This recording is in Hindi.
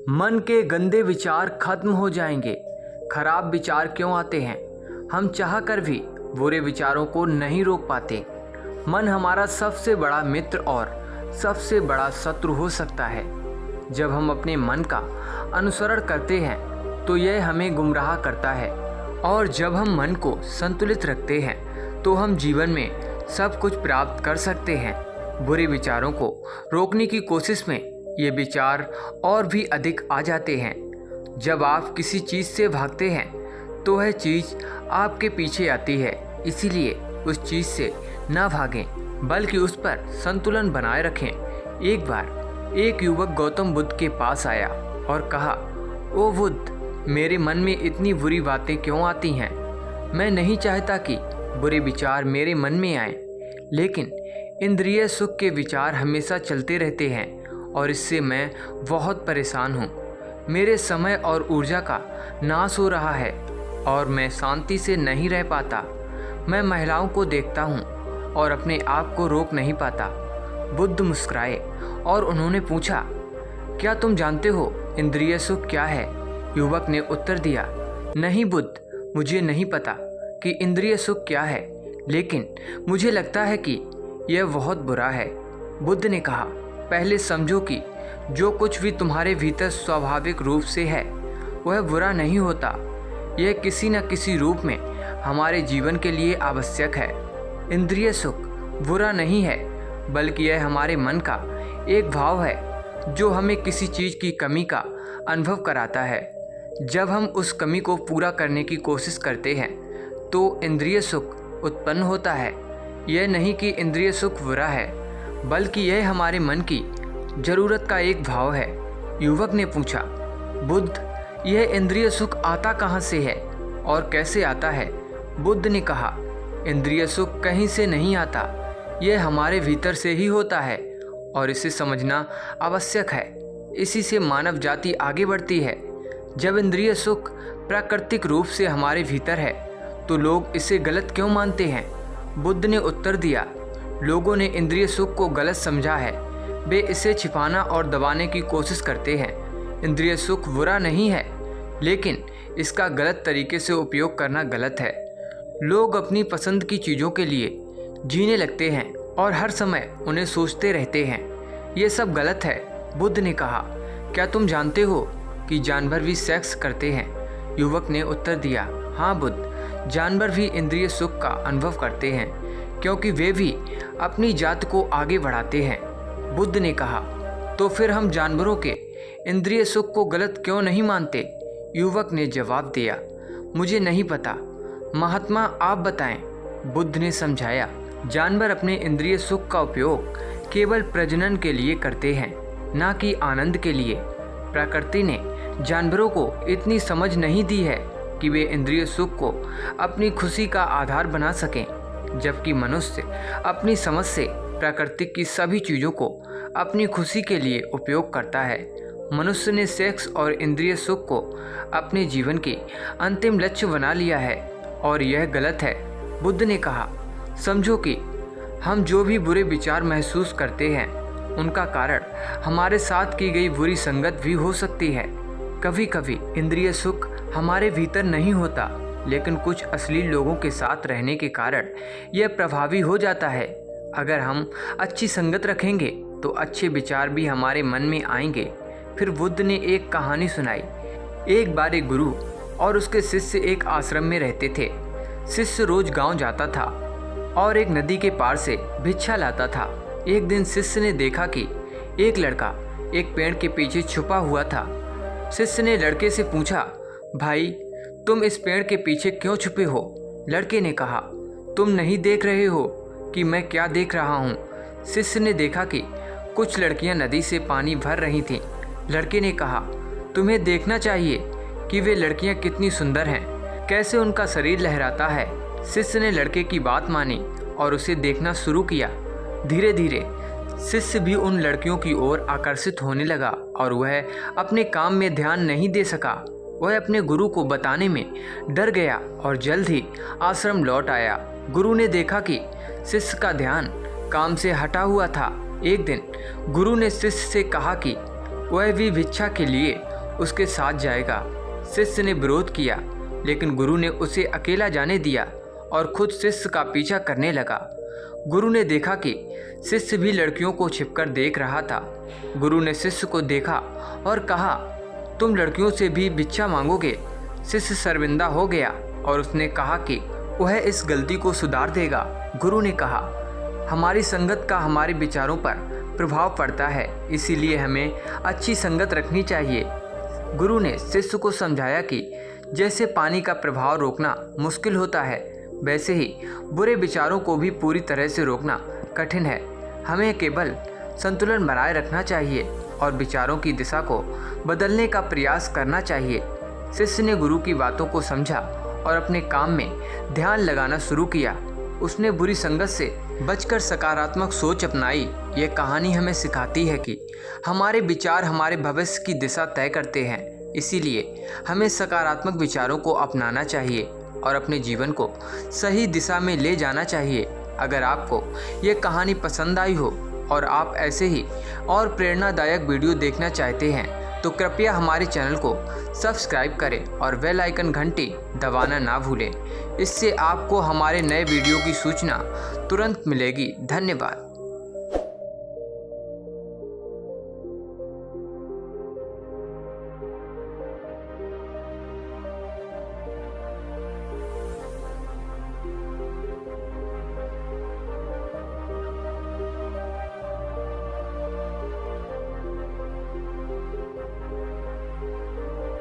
मन के गंदे विचार खत्म हो जाएंगे। खराब विचार क्यों आते हैं? हम चाह कर भी बुरे विचारों को नहीं रोक पाते। मन हमारा सबसे बड़ा मित्र और सबसे बड़ा शत्रु हो सकता है। जब हम अपने मन का अनुसरण करते हैं तो यह हमें गुमराह करता है, और जब हम मन को संतुलित रखते हैं तो हम जीवन में सब कुछ प्राप्त कर सकते हैं। बुरे विचारों को रोकने की कोशिश में ये विचार और भी अधिक आ जाते हैं। जब आप किसी चीज़ से भागते हैं तो वह चीज़ आपके पीछे आती है, इसीलिए उस चीज़ से ना भागें बल्कि उस पर संतुलन बनाए रखें। एक बार एक युवक गौतम बुद्ध के पास आया और कहा, ओ बुद्ध, मेरे मन में इतनी बुरी बातें क्यों आती हैं? मैं नहीं चाहता कि बुरे विचार मेरे मन में आएं, लेकिन इंद्रिय सुख के विचार हमेशा चलते रहते हैं और इससे मैं बहुत परेशान हूँ। मेरे समय और ऊर्जा का नाश हो रहा है और मैं शांति से नहीं रह पाता। मैं महिलाओं को देखता हूँ और अपने आप को रोक नहीं पाता। बुद्ध मुस्कुराए और उन्होंने पूछा, क्या तुम जानते हो इंद्रिय सुख क्या है? युवक ने उत्तर दिया, नहीं बुद्ध, मुझे नहीं पता कि इंद्रिय सुख क्या है, लेकिन मुझे लगता है कि यह बहुत बुरा है। बुद्ध ने कहा, पहले समझो कि जो कुछ भी तुम्हारे भीतर स्वाभाविक रूप से है वह बुरा नहीं होता। यह किसी न किसी रूप में हमारे जीवन के लिए आवश्यक है। इंद्रिय सुख बुरा नहीं है, बल्कि यह हमारे मन का एक भाव है जो हमें किसी चीज़ की कमी का अनुभव कराता है। जब हम उस कमी को पूरा करने की कोशिश करते हैं तो इंद्रिय सुख उत्पन्न होता है। यह नहीं कि इंद्रिय सुख बुरा है, बल्कि यह हमारे मन की जरूरत का एक भाव है। युवक ने पूछा, बुद्ध, यह इंद्रिय सुख आता कहाँ से है और कैसे आता है? बुद्ध ने कहा, इंद्रिय सुख कहीं से नहीं आता, यह हमारे भीतर से ही होता है और इसे समझना आवश्यक है। इसी से मानव जाति आगे बढ़ती है। जब इंद्रिय सुख प्राकृतिक रूप से हमारे भीतर है तो लोग इसे गलत क्यों मानते हैं? बुद्ध ने उत्तर दिया, लोगों ने इंद्रिय सुख को गलत समझा है। वे इसे छिपाना और दबाने की कोशिश करते हैं। इंद्रिय सुख बुरा नहीं है, लेकिन इसका गलत तरीके से उपयोग करना गलत है। लोग अपनी पसंद की चीज़ों के लिए जीने लगते हैं और हर समय उन्हें सोचते रहते हैं। ये सब गलत है। बुद्ध ने कहा, क्या तुम जानते हो कि जानवर भी सेक्स करते हैं? युवक ने उत्तर दिया, हाँ बुद्ध, जानवर भी इंद्रिय सुख का अनुभव करते हैं क्योंकि वे भी अपनी जात को आगे बढ़ाते हैं। बुद्ध ने कहा, तो फिर हम जानवरों के इंद्रिय सुख को गलत क्यों नहीं मानते? युवक ने जवाब दिया, मुझे नहीं पता, महात्मा आप बताएं। बुद्ध ने समझाया, जानवर अपने इंद्रिय सुख का उपयोग केवल प्रजनन के लिए करते हैं, ना कि आनंद के लिए। प्रकृति ने जानवरों को इतनी समझ नहीं दी है कि वे इंद्रिय सुख को अपनी खुशी का आधार बना सकें, जबकि मनुष्य अपनी समझ से प्रकृति की सभी चीज़ों को अपनी खुशी के लिए उपयोग करता है। मनुष्य ने सेक्स और इंद्रिय सुख को अपने जीवन की अंतिम लक्ष्य बना लिया है और यह गलत है। बुद्ध ने कहा, समझो कि हम जो भी बुरे विचार महसूस करते हैं उनका कारण हमारे साथ की गई बुरी संगत भी हो सकती है। कभी कभी इंद्रिय सुख हमारे भीतर नहीं होता, लेकिन कुछ अश्लील लोगों के साथ रहने के कारण यह प्रभावी हो जाता है। अगर हम अच्छी संगत रखेंगे तो अच्छे विचार भी हमारे मन में आएंगे। फिर बुद्ध ने एक कहानी सुनाई। एक बार एक गुरु और उसके शिष्य एक आश्रम में रहते थे। शिष्य रोज गांव जाता था और एक नदी के पार से भिक्षा लाता था। एक दिन शिष्य ने देखा कि एक लड़का एक पेड़ के पीछे छुपा हुआ था। शिष्य ने लड़के से पूछा, भाई, तुम इस पेड़ के पीछे क्यों छुपे हो? लड़के ने कहा, तुम नहीं देख रहे हो कि मैं क्या देख रहा हूँ? शिष्य ने देखा कि कुछ लड़कियाँ नदी से पानी भर रही थीं। लड़के ने कहा, तुम्हें देखना चाहिए कि वे लड़कियाँ कितनी सुंदर हैं, कैसे उनका शरीर लहराता है। शिष्य ने लड़के की बात मानी और उसे देखना शुरू किया। धीरे धीरे शिष्य भी उन लड़कियों की ओर आकर्षित होने लगा और वह अपने काम में ध्यान नहीं दे सका। वह अपने गुरु को बताने में डर गया और जल्द ही आश्रम लौट आया। गुरु ने देखा कि शिष्य का ध्यान काम से हटा हुआ था। एक दिन गुरु ने शिष्य से कहा कि वह भी भिक्षा के लिए उसके साथ जाएगा। शिष्य ने विरोध किया, लेकिन गुरु ने उसे अकेला जाने दिया और खुद शिष्य का पीछा करने लगा। गुरु ने देखा कि शिष्य भी लड़कियों को छिपकर देख रहा था। गुरु ने शिष्य को देखा और कहा, तुम लड़कियों से भी भिक्षा मांगोगे। शिष्य शर्मिंदा हो गया और उसने कहा कि वह इस गलती को सुधार देगा। गुरु ने कहा, हमारी संगत का हमारे विचारों पर प्रभाव पड़ता है, इसीलिए हमें अच्छी संगत रखनी चाहिए। गुरु ने शिष्य को समझाया कि जैसे पानी का प्रभाव रोकना मुश्किल होता है, वैसे ही बुरे विचारों को भी पूरी तरह से रोकना कठिन है। हमें केवल संतुलन बनाए रखना चाहिए और विचारों की दिशा को बदलने का प्रयास करना चाहिए। शिष्य ने गुरु की बातों को समझा और अपने काम में ध्यान लगाना शुरू किया। उसने बुरी संगत से बचकर सकारात्मक सोच अपनाई। ये कहानी हमें सिखाती है कि हमारे विचार हमारे भविष्य की दिशा तय करते हैं, इसीलिए हमें सकारात्मक विचारों को अपनाना चाहिए और अपने जीवन को सही दिशा में ले जाना चाहिए। अगर आपको ये कहानी पसंद आई हो और आप ऐसे ही और प्रेरणादायक वीडियो देखना चाहते हैं तो कृपया हमारे चैनल को सब्सक्राइब करें और बेल आइकन घंटी दबाना ना भूलें। इससे आपको हमारे नए वीडियो की सूचना तुरंत मिलेगी। धन्यवाद।